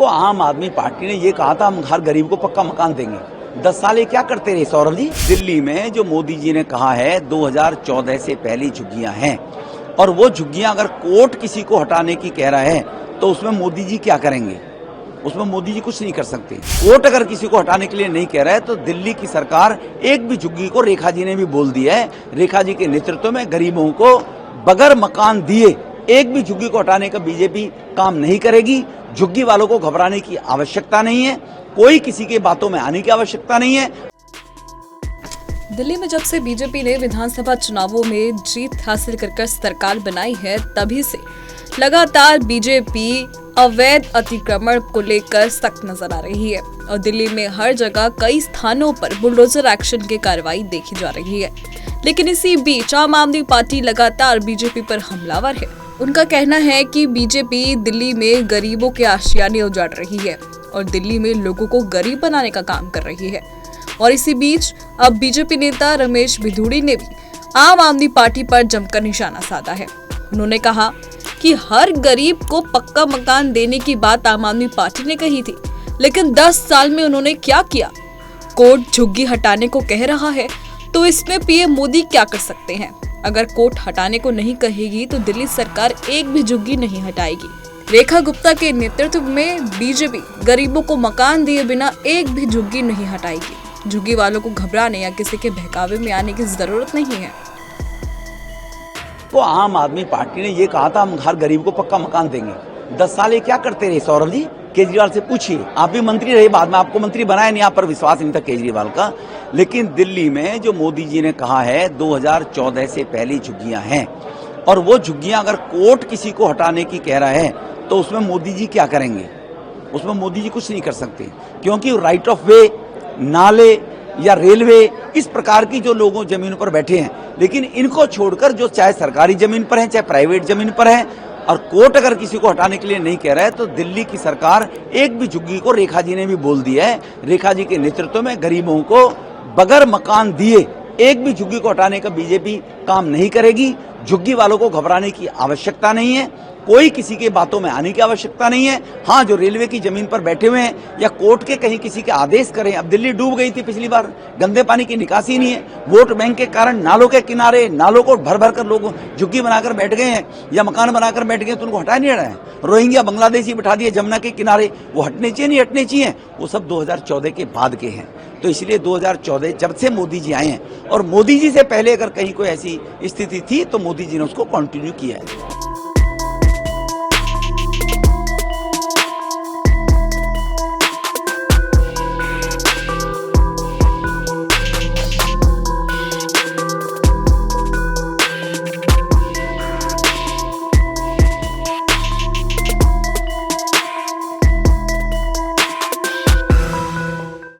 आम आदमी पार्टी ने ये कहा था हम हर गरीब को पक्का मकान देंगे। 10 साल ये क्या करते रहे सौरभ जी? दिल्ली में जो मोदी जी ने कहा है 2014 से पहली झुग्गियां हैं, और वो झुग्गियां अगर कोर्ट किसी को हटाने की कह रहा है तो उसमें मोदी जी क्या करेंगे? उसमें मोदी जी कुछ नहीं कर सकते। कोर्ट अगर किसी को हटाने के लिए नहीं कह रहा है तो दिल्ली की सरकार एक भी झुग्गी को, रेखा जी ने भी बोल दिया है, रेखा जी के नेतृत्व में गरीबों को बगैर मकान दिए एक भी झुग्गी को हटाने का बीजेपी काम नहीं करेगी। झुग्गी वालों को घबराने की आवश्यकता नहीं है, कोई किसी के बातों में आने की आवश्यकता नहीं है। दिल्ली में जब से बीजेपी ने विधानसभा चुनावों में जीत हासिल कर सरकार बनाई है, तभी से लगातार बीजेपी अवैध अतिक्रमण को लेकर सख्त नजर आ रही है और दिल्ली में हर जगह कई स्थानों पर बुलडोजर एक्शन की कार्रवाई देखी जा रही है। लेकिन इसी बीच आम आदमी पार्टी लगातार बीजेपी पर हमलावर है। उनका कहना है कि बीजेपी दिल्ली में गरीबों के आशियाने उजाड़ रही है और दिल्ली में लोगों को गरीब बनाने का काम कर रही है। और इसी बीच अब बीजेपी नेता रमेश भिदुड़ी ने भी आम आदमी पार्टी पर जमकर निशाना साधा है। उन्होंने कहा कि हर गरीब को पक्का मकान देने की बात आम आदमी पार्टी ने कही थी, लेकिन 10 साल में उन्होंने क्या किया? कोर्ट झुग्गी हटाने को कह रहा है तो इसमें पीएम मोदी क्या कर सकते हैं? अगर कोर्ट हटाने को नहीं कहेगी तो दिल्ली सरकार एक भी झुग्गी नहीं हटाएगी। रेखा गुप्ता के नेतृत्व में बीजेपी गरीबों को मकान दिए बिना एक भी झुग्गी नहीं हटाएगी। झुग्गी वालों को घबराने या किसी के बहकावे में आने की जरूरत नहीं है। तो आम आदमी पार्टी ने ये कहा था हम हर गरीब को पक्का मकान देंगे। 10 साल ये क्या करते रहे सौरभ जी? केजरीवाल से पूछिए, आप भी मंत्री रहे, बाद में आपको मंत्री बनाया नहीं, आप पर विश्वास नहीं था केजरीवाल का। लेकिन दिल्ली में जो मोदी जी ने कहा है 2014 से पहली झुग्गियां हैं, और वो झुग्गियां अगर कोर्ट किसी को हटाने की कह रहा है तो उसमें मोदी जी क्या करेंगे? उसमें मोदी जी कुछ नहीं कर सकते, क्योंकि राइट ऑफ वे, नाले या रेलवे, इस प्रकार की जो लोगों जमीन पर बैठे हैं, लेकिन इनको छोड़कर जो चाहे सरकारी जमीन पर है चाहे प्राइवेट जमीन पर है, और कोर्ट अगर किसी को हटाने के लिए नहीं कह रहा है तो दिल्ली की सरकार एक भी झुग्गी को, रेखा जी ने भी बोल दिया है, रेखा जी के नेतृत्व में गरीबों को बगैर मकान दिए एक भी झुग्गी को हटाने का बीजेपी काम नहीं करेगी। झुग्गी वालों को घबराने की आवश्यकता नहीं है, कोई किसी के बातों में आने की आवश्यकता नहीं है। हाँ, जो रेलवे की जमीन पर बैठे हुए हैं या कोर्ट के कहीं किसी के आदेश करें, अब दिल्ली डूब गई थी पिछली बार, गंदे पानी की निकासी नहीं है, वोट बैंक के कारण नालों के किनारे, नालों को भर भर कर लोग झुग्गी बनाकर बैठ गए हैं या मकान बनाकर बैठ गए, तो उनको हटाया नहीं रहा है। रोहिंग्या बांग्लादेशी बिठा दिए जमुना के किनारे, वो हटने चाहिए नहीं हटने चाहिए, वो सब 2014 के बाद के हैं। तो इसलिए 2014 जब से मोदी जी आए हैं, और मोदी जी से पहले अगर कहीं कोई ऐसी स्थिति थी तो मोदी जी ने उसको कंटिन्यू किया है।